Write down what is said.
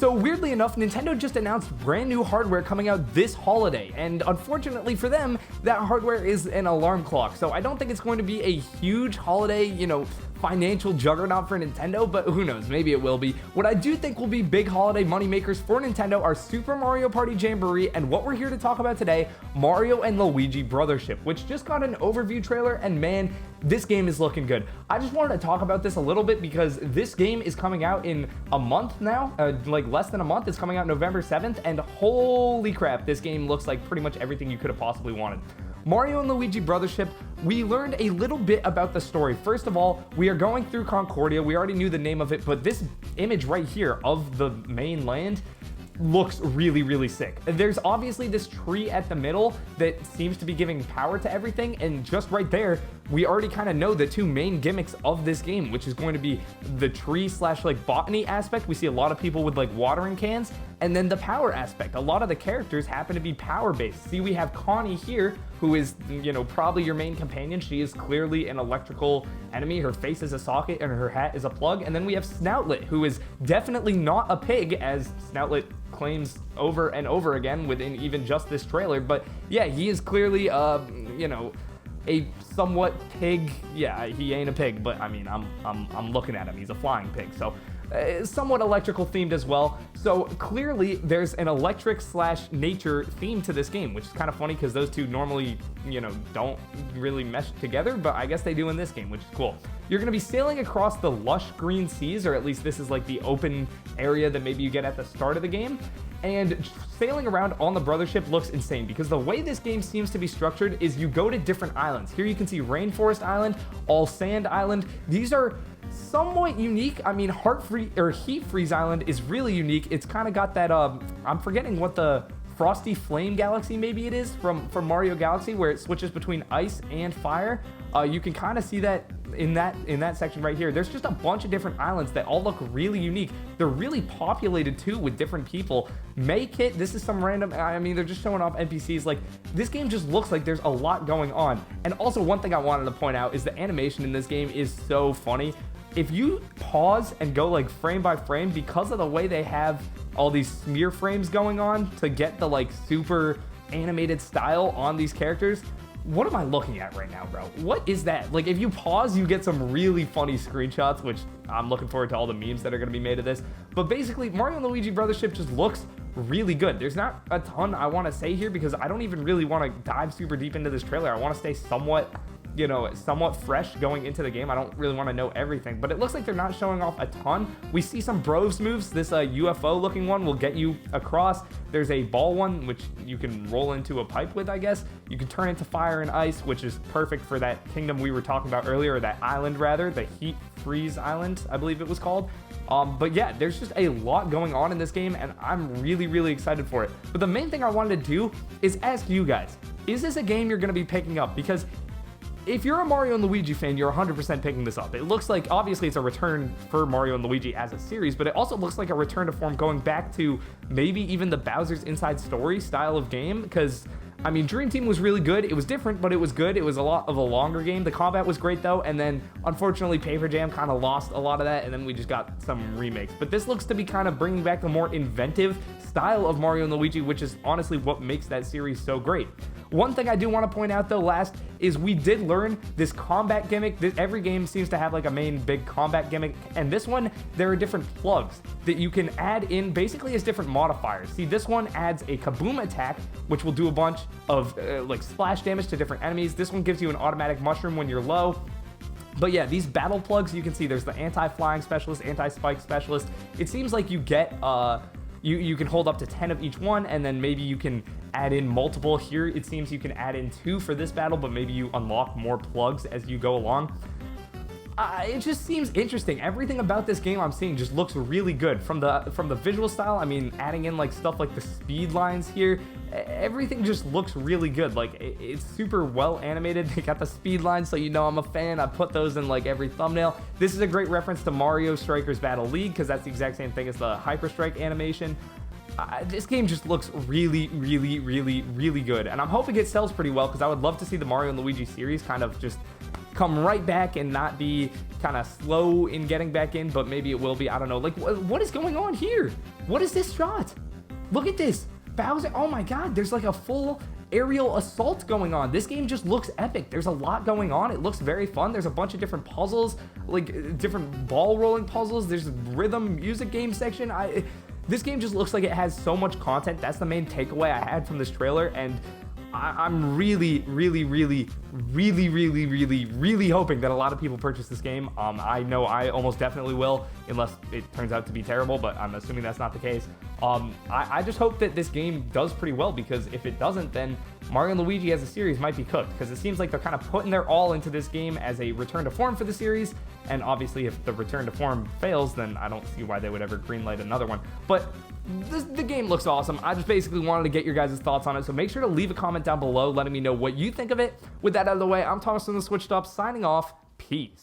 So weirdly enough, Nintendo just announced brand new hardware coming out this holiday, and unfortunately for them, that hardware is an alarm clock. So I don't think it's going to be a huge holiday, financial juggernaut for Nintendo, but who knows, maybe it will be. What I do think will be big holiday moneymakers for Nintendo are Super Mario Party Jamboree and what we're here to talk about today, Mario and Luigi Brothership, which just got an overview trailer, and man, this game is looking good. I just wanted to talk about this a little bit because this game is coming out in a month now, like less than a month. It's coming out November 7th, and holy crap, this game looks like pretty much everything you could have possibly wanted. Mario and Luigi Brothership, we learned a little bit about the story. First of all, we are going through Concordia. We already knew the name of it, but this image right here of the main land looks really, really sick. There's obviously this tree at the middle that seems to be giving power to everything, and just right there, we already kind of know the two main gimmicks of this game, which is going to be the tree slash like botany aspect. We see a lot of people with like watering cans, and then the power aspect. A lot of the characters happen to be power based. See, we have Connie here, who is, probably your main companion. She is clearly an electrical enemy. Her face is a socket and her hat is a plug. And then we have Snoutlet, who is definitely not a pig, as Snoutlet claims over and over again within even just this trailer. But yeah, he is clearly, a somewhat pig. Yeah, he ain't a pig, but I mean, I'm looking at him. He's a flying pig. So somewhat electrical themed as well. So clearly there's an electric slash nature theme to this game, which is kind of funny because those two normally, don't really mesh together, but I guess they do in this game, which is cool. You're going to be sailing across the lush green seas, or at least this is like the open area that maybe you get at the start of the game. And sailing around on the Brothership looks insane because the way this game seems to be structured is you go to different islands. Here you can see Rainforest Island, All Sand Island. These are somewhat unique. I mean, Heat Freeze Island is really unique. It's kind of got that, I'm forgetting what the Frosty Flame Galaxy maybe it is from Mario Galaxy, where it switches between ice and fire. You can kind of see that in that section right here. There's just a bunch of different islands that all look really unique. They're really populated too with different people. Maykit, this is some random, I mean, they're just showing off NPCs. Like, this game just looks like there's a lot going on. And also, one thing I wanted to point out is the animation in this game is so funny. If you pause and go like frame by frame, because of the way they have all these smear frames going on to get the like super animated style on these characters, what am I looking at right now, bro? What is that? Like, if you pause, you get some really funny screenshots, which I'm looking forward to all the memes that are going to be made of this. But basically, Mario and Luigi Brothership just looks really good. There's not a ton I want to say here because I don't even really want to dive super deep into this trailer. I want to stay somewhat fresh going into the game. I don't really want to know everything, but it looks like they're not showing off a ton. We see some Bros moves. This UFO looking one will get you across. There's a ball one, which you can roll into a pipe with, I guess. You can turn into fire and ice, which is perfect for that kingdom we were talking about earlier, or that island rather, the Heat Freeze Island, I believe it was called. But yeah, there's just a lot going on in this game, and I'm really, really excited for it. But the main thing I wanted to do is ask you guys, is this a game you're going to be picking up? Because if you're a Mario and Luigi fan, you're 100% picking this up. It looks like, obviously, it's a return for Mario and Luigi as a series, but it also looks like a return to form going back to maybe even the Bowser's Inside Story style of game, because, I mean, Dream Team was really good. It was different, but it was good. It was a lot of a longer game. The combat was great, though, and then, unfortunately, Paper Jam kind of lost a lot of that, and then we just got some remakes. But this looks to be kind of bringing back the more inventive style of Mario and Luigi, which is honestly what makes that series so great. One thing I do want to point out, though, last, is we did learn this combat gimmick. Every game seems to have like a main big combat gimmick, and this one, there are different plugs that you can add in basically as different modifiers. See, this one adds a kaboom attack, which will do a bunch of like splash damage to different enemies. This one gives you an automatic mushroom when you're low. But yeah, these battle plugs, you can see there's the anti-flying specialist, anti-spike specialist. It seems like you get you can hold up to 10 of each one, and then maybe you can add in multiple. Here it seems you can add in 2 for this battle, but maybe you unlock more plugs as you go along. It just seems interesting. Everything about this game I'm seeing just looks really good. From the visual style, I mean, adding in like stuff like the speed lines here, everything just looks really good. Like, it's super well animated. They got the speed lines, so you know I'm a fan. I put those in like every thumbnail. This is a great reference to Mario Strikers Battle League, because that's the exact same thing as the Hyper Strike animation. This game just looks really, really, really, really good, and I'm hoping it sells pretty well, because I would love to see the Mario and Luigi series kind of just come right back and not be kind of slow in getting back in, but maybe it will be. I don't know. Like, what is going on here? What is this shot? Look at this. Bowser. Oh my God. There's like a full aerial assault going on. This game just looks epic. There's a lot going on. It looks very fun. There's a bunch of different puzzles, like different ball rolling puzzles. There's rhythm music game section. This game just looks like it has so much content. That's the main takeaway I had from this trailer, and I'm really hoping that a lot of people purchase this game. I know I almost definitely will, unless it turns out to be terrible, but I'm assuming that's not the case. I just hope that this game does pretty well, because if it doesn't, then Mario and Luigi as a series might be cooked, because it seems like they're kind of putting their all into this game as a return to form for the series, and obviously if the return to form fails, then I don't see why they would ever greenlight another one. But the game looks awesome. I just basically wanted to get your guys' thoughts on it, so make sure to leave a comment down below letting me know what you think of it. With that out of the way, I'm Thomas from the Switched Up, signing off. Peace.